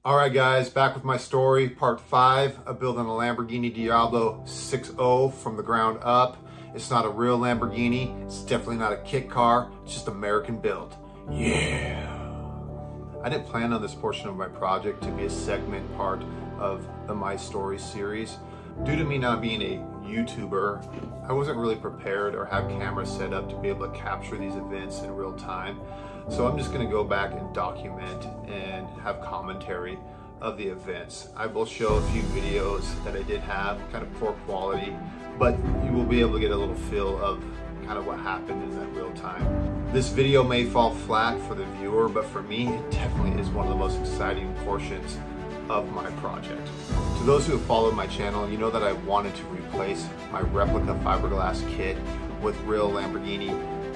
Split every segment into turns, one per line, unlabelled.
All right, guys, back with my story, part 5 of building a Lamborghini Diablo 6.0 from the ground up. It's not a real Lamborghini. It's definitely not a kit car. It's just American built. Yeah. I didn't plan on this portion of my project to be a segment part of the My Story series. Due to me not being a YouTuber, I wasn't really prepared or have cameras set up to be able to capture these events in real time. So I'm just gonna go back and document and have commentary of the events. I will show a few videos that I did have, kind of poor quality, but you will be able to get a little feel of kind of what happened in that real time. This video may fall flat for the viewer, but for me, it definitely is one of the most exciting portions of my project. To those who have followed my channel, you know that I wanted to replace my replica fiberglass kit with real Lamborghini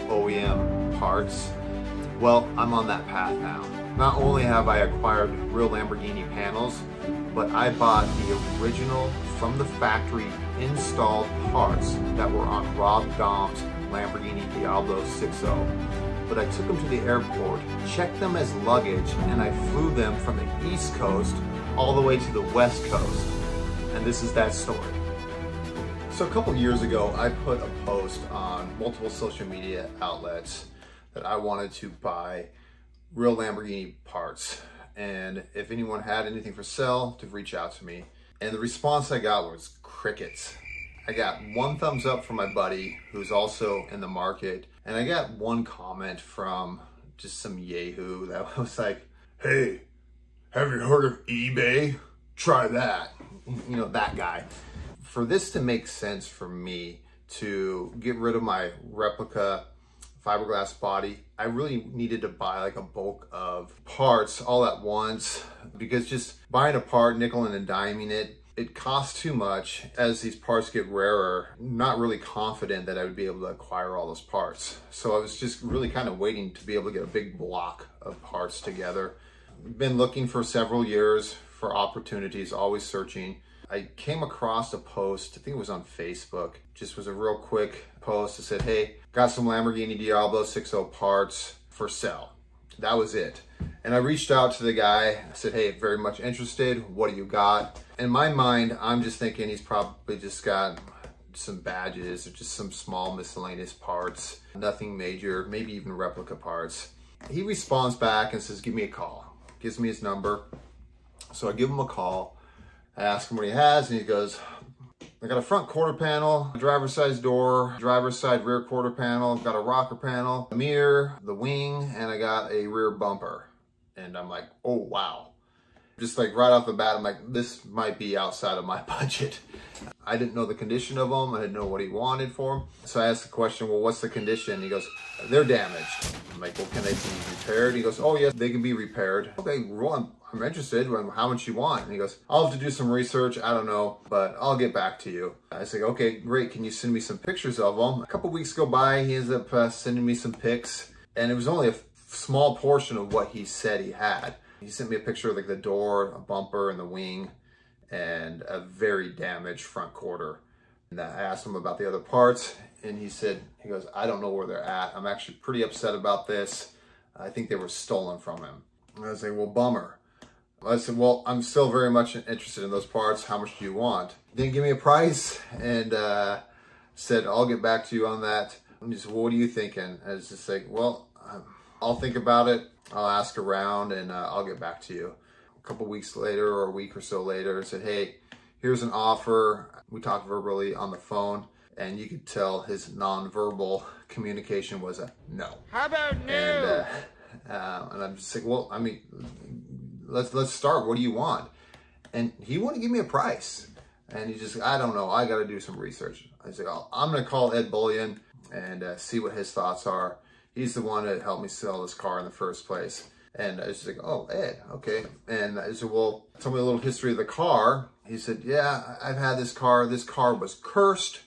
OEM parts. Well, I'm on that path now. Not only have I acquired real Lamborghini panels, but I bought the original from the factory installed parts that were on Rob Dom's Lamborghini Diablo 6.0. But I took them to the airport, checked them as luggage, and I flew them from the East Coast all the way to the West Coast. And this is that story. So a couple years ago, I put a post on multiple social media outlets that I wanted to buy real Lamborghini parts. And if anyone had anything for sale, to reach out to me. And the response I got was crickets. I got one thumbs up from my buddy who's also in the market. And I got one comment from just some yahoo that was like, hey, have you heard of eBay? Try that. You know, that guy. For this to make sense for me to get rid of my replica fiberglass body, I really needed to buy like a bulk of parts all at once, because just buying a part, nickel and diming it costs too much. As these parts get rarer, I'm not really confident that I would be able to acquire all those parts. So I was just really kind of waiting to be able to get a big block of parts together. I've been looking for several years for opportunities, always searching. I came across a post, I think it was on Facebook, just was a real quick post that said, hey, got some Lamborghini Diablo 6.0 parts for sale. That was it. And I reached out to the guy, I said, hey, very much interested, what do you got? In my mind, I'm just thinking he's probably just got some badges or just some small miscellaneous parts, nothing major, maybe even replica parts. He responds back and says, give me a call, gives me his number. So I give him a call. I ask him what he has, and he goes, I got a front quarter panel, a driver's side door, driver's side rear quarter panel, got a rocker panel, a mirror, the wing, and I got a rear bumper. And I'm like, oh, wow. Just like right off the bat, I'm like, this might be outside of my budget. I didn't know the condition of them. I didn't know what he wanted for them. So I asked the question, well, what's the condition? He goes, they're damaged. I'm like, well, can they be repaired? He goes, oh, yes, they can be repaired. Okay, well, I'm interested. How much you want? And he goes, I'll have to do some research. I don't know, but I'll get back to you. I say, okay, great. Can you send me some pictures of them? A couple weeks go by. He ends up sending me some pics, and it was only a small portion of what he said he had. He sent me a picture of like the door, a bumper, and the wing, and a very damaged front quarter. And I asked him about the other parts, and he goes, I don't know where they're at. I'm actually pretty upset about this. I think they were stolen from him. And I was like, well, bummer. I said, well, I'm still very much interested in those parts. How much do you want? Didn't give me a price, and said, I'll get back to you on that. And he said, well, what are you thinking? I was just like, well, I'll think about it. I'll ask around, and I'll get back to you. A couple weeks later, or a week or so later, I said, hey, here's an offer. We talked verbally on the phone, and you could tell his nonverbal communication was a no. How about no? And I'm just like, well, I mean, let's start. What do you want? And he wouldn't give me a price. And he just, I don't know. I got to do some research. I was like, I'm going to call Ed Bullion and see what his thoughts are. He's the one that helped me sell this car in the first place. And I was just like, oh, Ed, okay. And I said, well, tell me a little history of the car. He said, yeah, I've had this car. This car was cursed.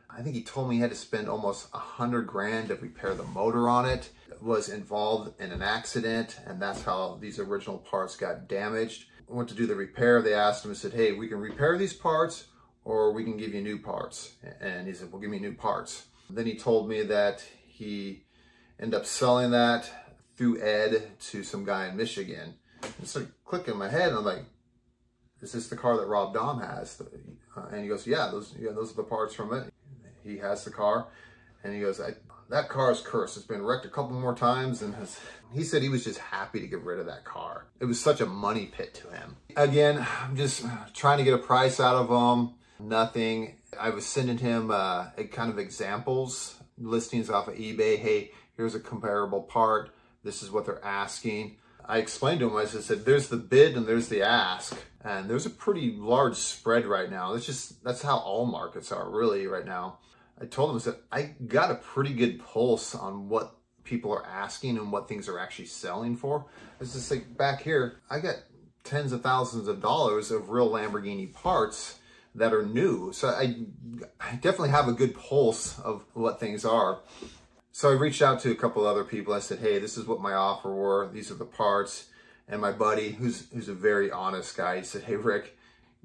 I think he told me he had to spend almost $100,000 to repair the motor on it. Was involved in an accident, and that's how these original parts got damaged. Went to do the repair. They asked him and said, hey, we can repair these parts or we can give you new parts. And he said, well, give me new parts. Then he told me that he ended up selling that through Ed to some guy in Michigan. It started clicking in my head, and I'm like, is this the car that Rob Dom has? And he goes, yeah, those are the parts from it. He has the car, and he goes, that car is cursed. It's been wrecked a couple more times, and he said he was just happy to get rid of that car. It was such a money pit to him. Again, I'm just trying to get a price out of him. Nothing. I was sending him kind of examples, listings off of eBay. Hey, here's a comparable part. This is what they're asking. I explained to him, I said, there's the bid and there's the ask. And there's a pretty large spread right now. That's how all markets are really right now. I told him, I said, I got a pretty good pulse on what people are asking and what things are actually selling for. It's just like back here, I got tens of thousands of dollars of real Lamborghini parts that are new. So I definitely have a good pulse of what things are. So I reached out to a couple other people. I said, hey, this is what my offer were. These are the parts. And my buddy, who's a very honest guy, he said, hey, Rick,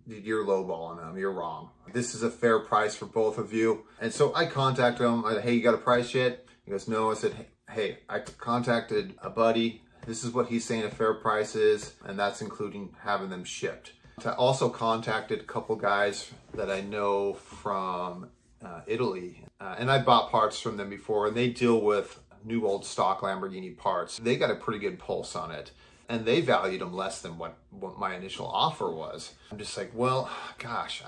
you're lowballing them. You're wrong. This is a fair price for both of you. And so I contacted him. I said, hey, you got a price yet? He goes, no. I said, hey, I contacted a buddy. This is what he's saying a fair price is, and that's including having them shipped. I also contacted a couple guys that I know from Italy, and I bought parts from them before, and they deal with new old stock Lamborghini parts. They got a pretty good pulse on it, and they valued them less than what my initial offer was. I'm just like, well, gosh,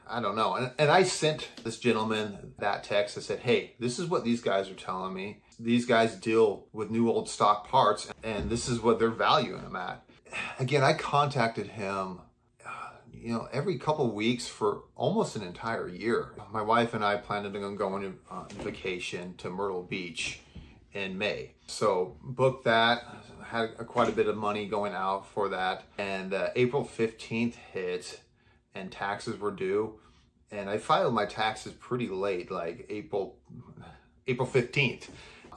I don't know. And I sent this gentleman that text. I said, hey, this is what these guys are telling me. These guys deal with new old stock parts, and this is what they're valuing them at. Again, I contacted him every couple of weeks for almost an entire year. My wife and I planned on going on vacation to Myrtle Beach in May. So booked that, had quite a bit of money going out for that. And April 15th hit and taxes were due. And I filed my taxes pretty late, like April 15th.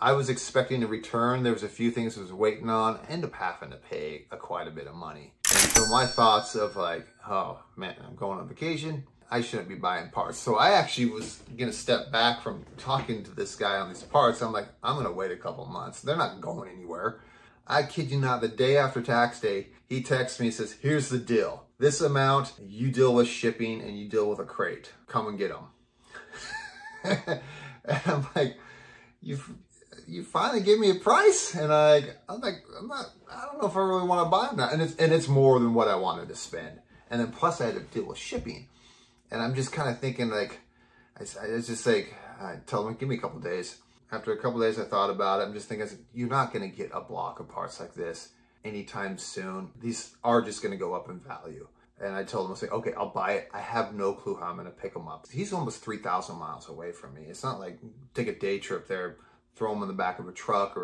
I was expecting a return. There was a few things I was waiting on. I ended up having to pay quite a bit of money. And so my thoughts of like, oh man, I'm going on vacation. I shouldn't be buying parts. So I actually was gonna step back from talking to this guy on these parts. I'm like, I'm gonna wait a couple months. They're not going anywhere. I kid you not, the day after tax day, he texts me and says, here's the deal. This amount, you deal with shipping and you deal with a crate. Come and get them. And I'm like, you finally gave me a price, and I'm like, I don't know if I really want to buy them now. And it's more than what I wanted to spend. And then plus I had to deal with shipping. And I'm just kind of thinking like, I was just like, I told him, give me a couple days. After a couple days, I thought about it. I'm just thinking, you're not going to get a block of parts like this anytime soon. These are just going to go up in value. And I told him, I was like, okay, I'll buy it. I have no clue how I'm going to pick them up. He's almost 3,000 miles away from me. It's not like take a day trip there, throw them in the back of a truck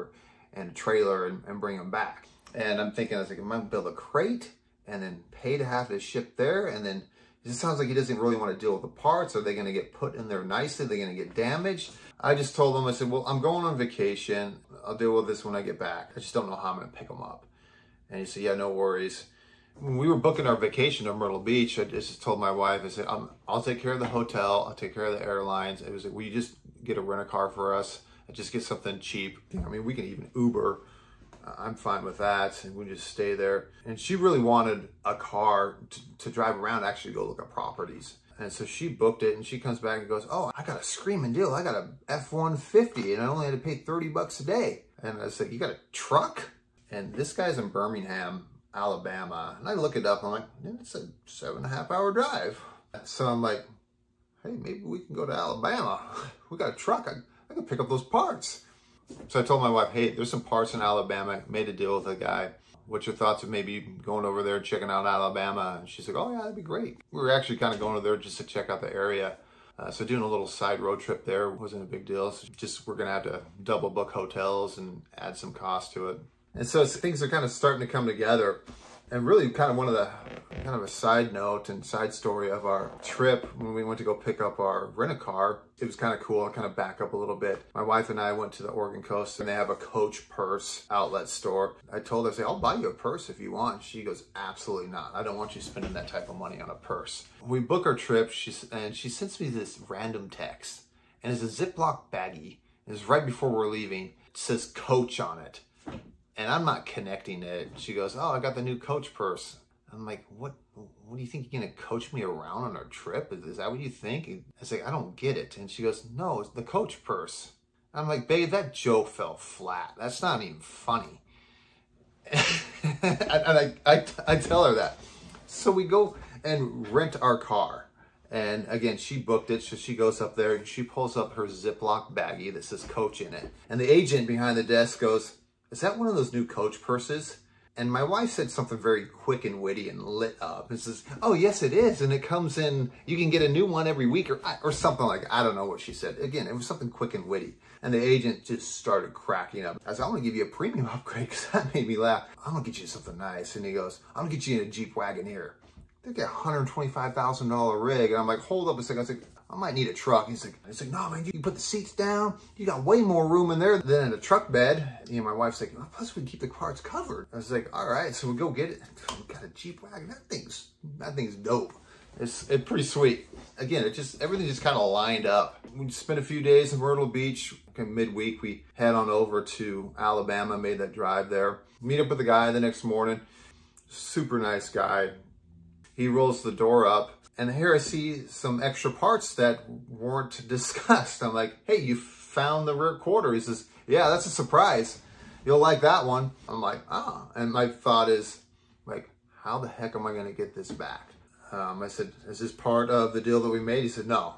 and a trailer and bring them back. And I'm thinking, I was like, am I going to build a crate and then pay to have it shipped there? And then it just sounds like he doesn't really want to deal with the parts. Are they going to get put in there nicely? Are they going to get damaged? I just told him, I said, well, I'm going on vacation. I'll deal with this when I get back. I just don't know how I'm going to pick them up. And he said, yeah, no worries. When we were booking our vacation to Myrtle Beach, I just told my wife, I said, I'll take care of the hotel. I'll take care of the airlines. It was like, will you just get a rent-a-car for us? Just get something cheap. I mean, we can even Uber. I'm fine with that. And we just stay there. And she really wanted a car to drive around, actually go look at properties. And so she booked it, and she comes back and goes, oh, I got a screaming deal. I got a F-150 and I only had to pay $30 a day. And I said, you got a truck? And this guy's in Birmingham, Alabama. And I look it up, and I'm like, yeah, it's a 7.5-hour drive. So I'm like, hey, maybe we can go to Alabama. We got a truck. I can pick up those parts. So I told my wife, hey, there's some parts in Alabama. Made a deal with a guy. What's your thoughts of maybe going over there and checking out Alabama? And she's like, oh yeah, that'd be great. We were actually kind of going over there just to check out the area. So doing a little side road trip there wasn't a big deal. So just we're gonna have to double book hotels and add some cost to it. And so things are kind of starting to come together. And really kind of a side note and side story of our trip when we went to go pick up our rent-a-car. It was kind of cool. I'll kind of back up a little bit. My wife and I went to the Oregon coast, and they have a Coach purse outlet store. I told her, I said, I'll buy you a purse if you want. She goes, absolutely not. I don't want you spending that type of money on a purse. We book our trip, and she sends me this random text, and it's a Ziploc baggie. It's right before we're leaving. It says Coach on it. And I'm not connecting it. She goes, oh, I got the new Coach purse. I'm like, what do you think you're gonna coach me around on our trip? Is that what you think? I was like, I don't get it. And she goes, no, it's the Coach purse. I'm like, babe, that joke fell flat. That's not even funny. And I tell her that. So we go and rent our car. And again, she booked it. So she goes up there and she pulls up her Ziploc baggie that says Coach in it. And the agent behind the desk goes, is that one of those new Coach purses? And my wife said something very quick and witty and lit up. It says, oh, yes, it is. And it comes in, you can get a new one every week or something like that. I don't know what she said. Again, it was something quick and witty. And the agent just started cracking up. I said, I'm going to give you a premium upgrade because that made me laugh. I'm going to get you something nice. And he goes, I'm going to get you in a Jeep Wagoneer. They get a $125,000 rig. And I'm like, hold up a second. I was like, I might need a truck. He's like, no, man, you can put the seats down. You got way more room in there than in a truck bed. And my wife's like, well, plus we can keep the cars covered. I was like, all right, so we'll go get it. We got a Jeep wagon. That thing's dope. It's pretty sweet. Again, everything just kind of lined up. We spent a few days in Myrtle Beach. Midweek, we head on over to Alabama, made that drive there. Meet up with the guy the next morning. Super nice guy. He rolls the door up. And here I see some extra parts that weren't discussed. I'm like, hey, you found the rear quarter. He says, yeah, that's a surprise. You'll like that one. I'm like, oh. And my thought is, like, how the heck am I going to get this back? I said, is this part of the deal that we made? He said, no.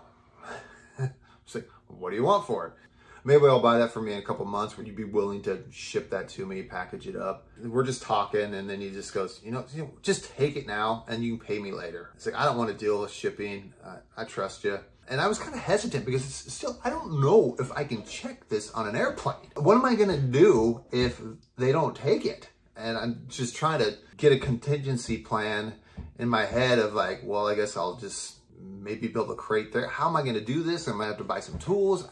I was like, what do you want for it? Maybe I'll buy that for me in a couple months. Would you be willing to ship that to me, package it up? We're just talking, and then he just goes, you know, just take it now, and you can pay me later. It's like, I don't want to deal with shipping. I trust you. And I was kind of hesitant because it's still, I don't know if I can check this on an airplane. What am I going to do if they don't take it? And I'm just trying to get a contingency plan in my head of like, well, I guess I'll just maybe build a crate there. How am I going to do this? Am I have to buy some tools?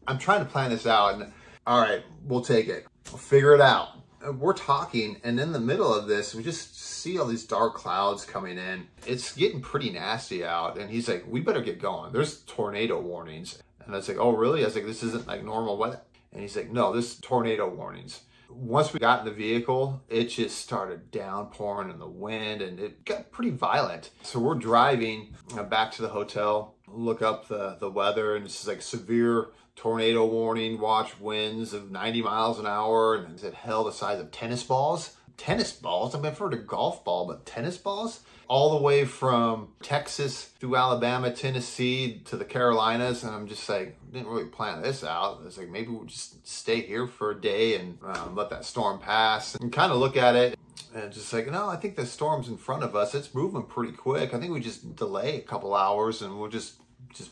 I'm trying to plan this out, and all right, we'll take it. We'll figure it out. We're talking, and in the middle of this, we just see all these dark clouds coming in. It's getting pretty nasty out, and he's like, we better get going. There's tornado warnings. And I was like, oh, really? I was like, this isn't like normal weather. And he's like, no, this is tornado warnings. Once we got in the vehicle, it just started downpouring in the wind, and it got pretty violent. So we're driving back to the hotel, look up the weather, and it's like severe tornado warning, watch winds of 90 miles an hour, and it held the size of tennis balls. Tennis balls? I mean, I've heard of golf ball, but tennis balls? All the way from Texas through Alabama, Tennessee to the Carolinas. And I'm just like, didn't really plan this out. It's like, maybe we'll just stay here for a day and let that storm pass and kind of look at it. And just like, no, I think the storm's in front of us. It's moving pretty quick. I think we just delay a couple hours and we'll just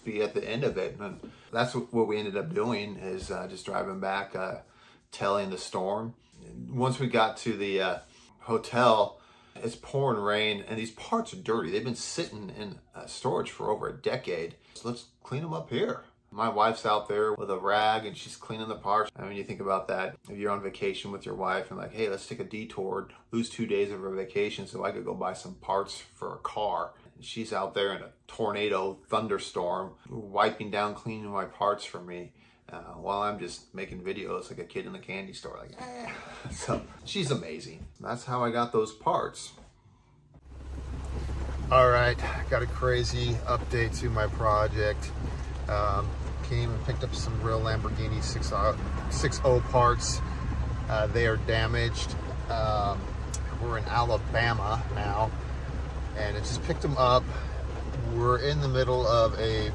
be at the end of it. And that's what we ended up doing is just driving back, telling the storm. And once we got to the hotel, it's pouring rain and these parts are dirty. They've been sitting in storage for over a decade. So let's clean them up here. My wife's out there with a rag and she's cleaning the parts. I mean, you think about that. If you're on vacation with your wife and like, hey, let's take a detour, lose 2 days of our vacation so I could go buy some parts for a car. And she's out there in a tornado thunderstorm, wiping down, cleaning my parts for me. While I'm just making videos like a kid in the candy store, like, eh. So she's amazing. That's how I got those parts. All right, got a crazy update to my project. Came and picked up some real Lamborghini 6.0 parts. They are damaged. We're in Alabama now, and I just picked them up. We're in the middle of a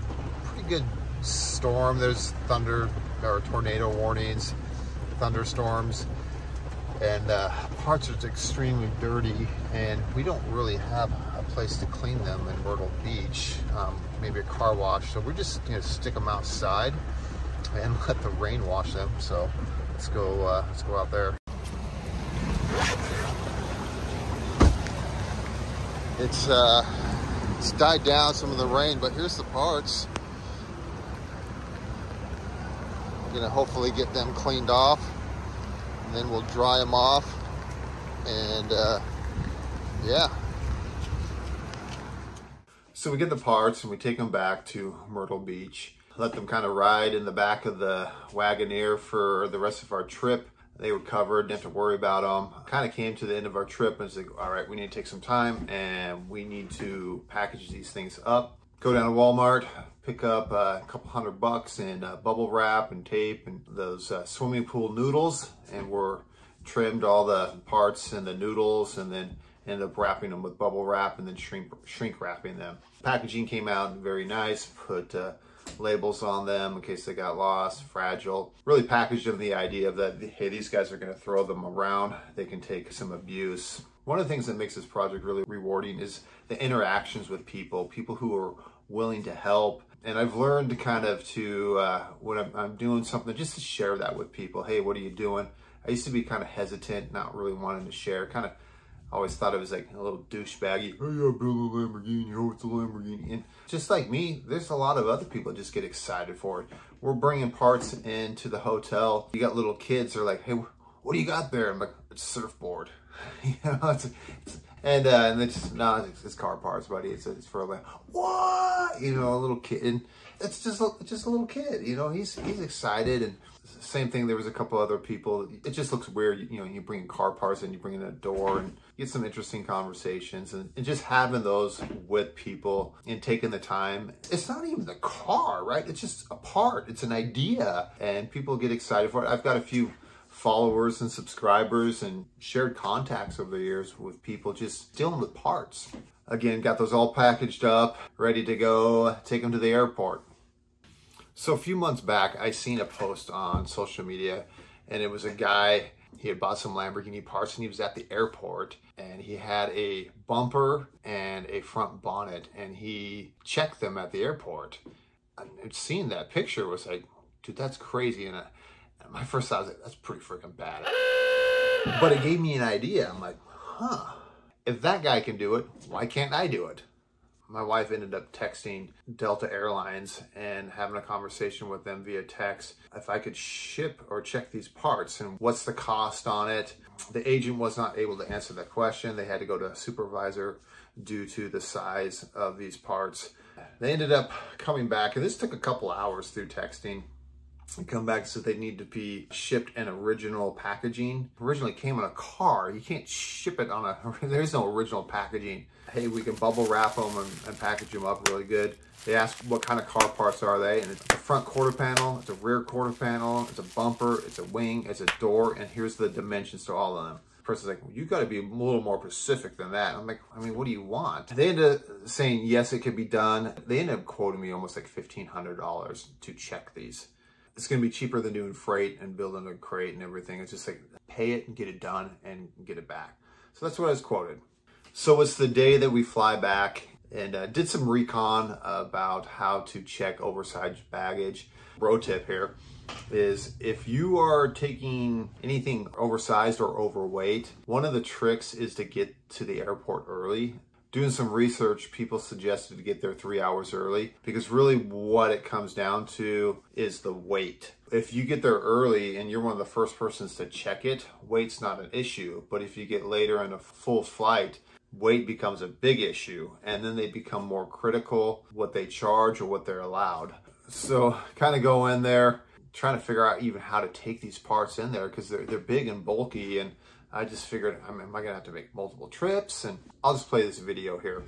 pretty good storm. There's thunder or tornado warnings, thunderstorms, and parts are extremely dirty, and we don't really have a place to clean them in Myrtle Beach. Maybe a car wash, so we're just gonna stick them outside and let the rain wash them. So let's go out there. It's died down some of the rain, but here's the parts. Gonna hopefully get them cleaned off, and then we'll dry them off, and yeah. So we get the parts and we take them back to Myrtle Beach, let them kind of ride in the back of the Wagoneer for the rest of our trip. They were covered, didn't have to worry about them. Kind of came to the end of our trip and it's like, all right, we need to take some time and we need to package these things up. Go down to Walmart, pick up a couple $100 in bubble wrap and tape and those swimming pool noodles, and we're trimmed all the parts and the noodles and then ended up wrapping them with bubble wrap and then shrink wrapping them. Packaging came out very nice, put labels on them in case they got lost, fragile. Really packaged them the idea of that, hey, these guys are gonna throw them around. They can take some abuse. One of the things that makes this project really rewarding is the interactions with people who are willing to help. And I've learned to kind of when I'm doing something, just to share that with people. Hey, what are you doing? I used to be kind of hesitant, not really wanting to share. Kind of always thought it was like a little douchebaggy. Oh yeah, build a Lamborghini. Oh, it's a Lamborghini. And just like me, there's a lot of other people that just get excited for it. We're bringing parts into the hotel. You got little kids. They're like, hey, what do you got there? I'm like, it's a surfboard. You know, and it's just, no, it's car parts, buddy. It's for a Lamb. What? You know, a little kid. And it's just a little kid. You know, he's excited. And same thing. There was a couple other people. It just looks weird. You know, you bring in car parts and you bring in a door and you get some interesting conversations and just having those with people and taking the time. It's not even the car, right? It's just a part. It's an idea and people get excited for it. I've got a few followers and subscribers and shared contacts over the years with people just dealing with parts. Again, got those all packaged up, ready to go, take them to the airport. So a few months back, I seen a post on social media and it was a guy, he had bought some Lamborghini parts and he was at the airport and he had a bumper and a front bonnet and he checked them at the airport. And seeing that picture was like, dude, that's crazy. And my first thought was like, that's pretty freaking bad. But it gave me an idea. I'm like, huh, if that guy can do it, why can't I do it? My wife ended up texting Delta Airlines and having a conversation with them via text if I could ship or check these parts and what's the cost on it. The agent was not able to answer that question. They had to go to a supervisor due to the size of these parts. They ended up coming back, and this took a couple hours through texting. They come back and said they need to be shipped in original packaging. Originally came in a car. You can't ship it on there's no original packaging. Hey, we can bubble wrap them and package them up really good. They asked what kind of car parts are they, and it's a front quarter panel, it's a rear quarter panel, it's a bumper, it's a wing, it's a door, and here's the dimensions to all of them. The person's like, well, you got to be a little more specific than that. I'm like, I mean, what do you want? They ended up saying, yes, it could be done. They ended up quoting me almost like $1,500 to check these. It's going to be cheaper than doing freight and building a crate and everything. It's just like pay it and get it done and get it back. So that's what I was quoted. So it's the day that we fly back and did some recon about how to check oversized baggage. Pro tip here is if you are taking anything oversized or overweight, one of the tricks is to get to the airport early. Doing some research, people suggested to get there 3 hours early because really what it comes down to is the weight. If you get there early and you're one of the first persons to check it, weight's not an issue. But if you get later in a full flight, weight becomes a big issue. And then they become more critical what they charge or what they're allowed. So kind of go in there, trying to figure out even how to take these parts in there because they're big and bulky. And I just figured, am I gonna have to make multiple trips? And I'll just play this video here.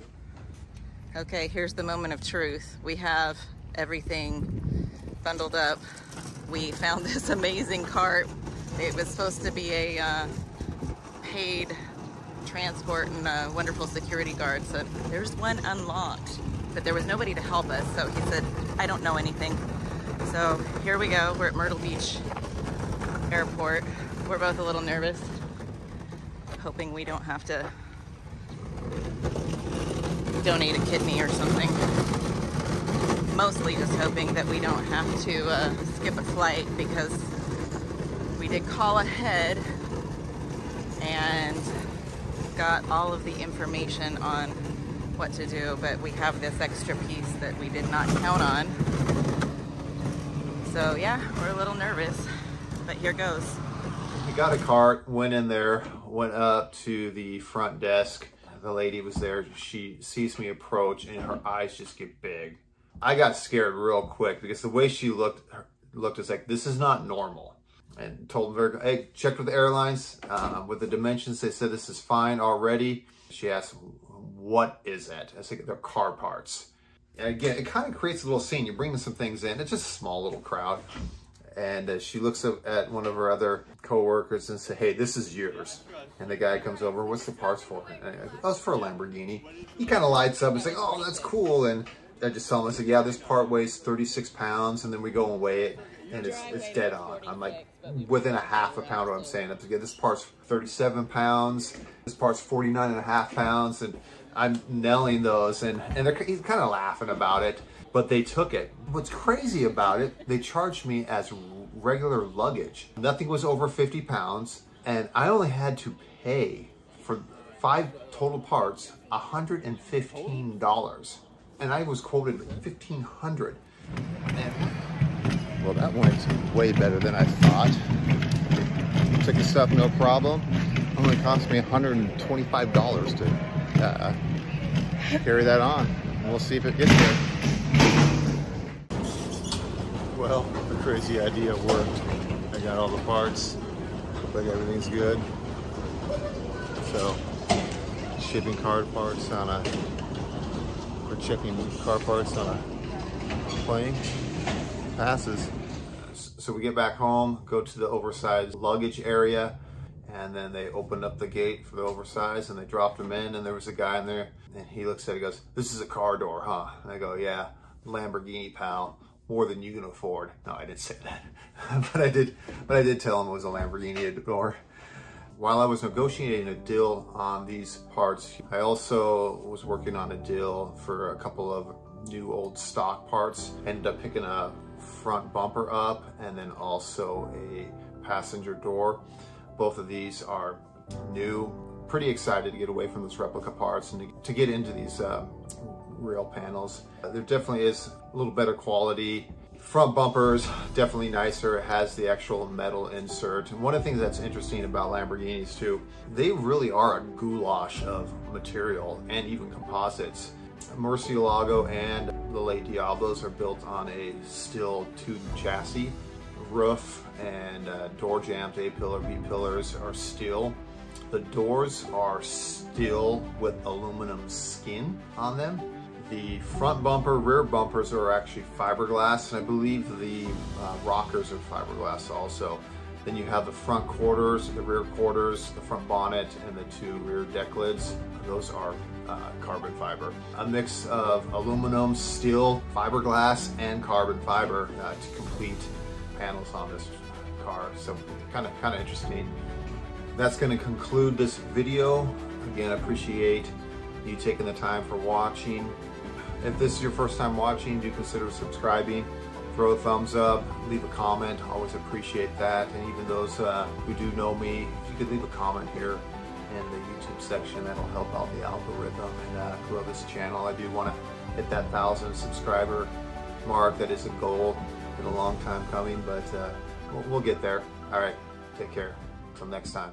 Okay, here's the moment of truth. We have everything bundled up. We found this amazing cart. It was supposed to be a paid transport and a wonderful security guard. So there's one unlocked, but there was nobody to help us. So he said, I don't know anything. So here we go. We're at Myrtle Beach Airport. We're both a little nervous, hoping we don't have to donate a kidney or something. Mostly just hoping that we don't have to skip a flight because we did call ahead and got all of the information on what to do, but we have this extra piece that we did not count on. So yeah, we're a little nervous, but here goes.
We got a cart, went in there, went up to the front desk. The lady was there. She sees me approach and her eyes just get big. I got scared real quick because the way she looked is like, this is not normal. and told her, hey, checked with the airlines, with the dimensions. They said this is fine already. She asked, what is it? I said, they're car parts. And again, it kind of creates a little scene. You're bringing some things in. It's just a small little crowd. And she looks up at one of her other coworkers and says, hey, this is yours. And the guy comes over, what's the parts for? And I go, oh, it's for a Lamborghini. He kind of lights up and says, like, oh, that's cool. And I just tell him, I said, yeah, this part weighs 36 pounds. And then we go and weigh it, and it's dead on. I'm like, within a half a pound of what I'm saying. This part's 37 pounds. This part's 49 and a half pounds. And I'm nailing those, and he's kind of laughing about it, but they took it. What's crazy about it, they charged me as regular luggage. Nothing was over 50 pounds, and I only had to pay for 5 total parts $115, and I was quoted $1,500. Well, that went way better than I thought. Took the stuff no problem. Only cost me $125 to carry that on. We'll see if it gets there. Well, the crazy idea worked. I got all the parts. Look like everything's good. So, shipping car parts on or checking car parts on a plane passes. So we get back home, go to the oversized luggage area, and then they opened up the gate for the oversized and they dropped them in, and there was a guy in there, and he looks at it, he goes, this is a car door, huh? And I go, yeah, Lamborghini, pal, more than you can afford. No, I didn't say that, but I did tell him it was a Lamborghini door. While I was negotiating a deal on these parts, I also was working on a deal for a couple of new old stock parts. Ended up picking a front bumper up and then also a passenger door. Both of these are new. Pretty excited to get away from those replica parts and to get into these rail panels. There definitely is a little better quality. Front bumper's definitely nicer. It has the actual metal insert. And one of the things that's interesting about Lamborghinis too, they really are a goulash of material and even composites. Murcielago and the late Diablos are built on a steel tube chassis. Roof and door jambs, A-pillar, B-pillars are steel. The doors are steel with aluminum skin on them. The front bumper, rear bumpers are actually fiberglass, and I believe the rockers are fiberglass also. Then you have the front quarters, the rear quarters, the front bonnet, and the 2 rear deck lids. Those are carbon fiber. A mix of aluminum, steel, fiberglass, and carbon fiber to complete panels on this car. So kind of interesting. That's going to conclude this video. Again, I appreciate you taking the time for watching. If this is your first time watching, do consider subscribing. Throw a thumbs up, leave a comment, always appreciate that. And even those who do know me, if you could leave a comment here in the YouTube section, that'll help out the algorithm and grow this channel. I do want to hit that 1,000 subscriber mark. That is a goal. Been a long time coming, but we'll get there. All right, take care. Until next time.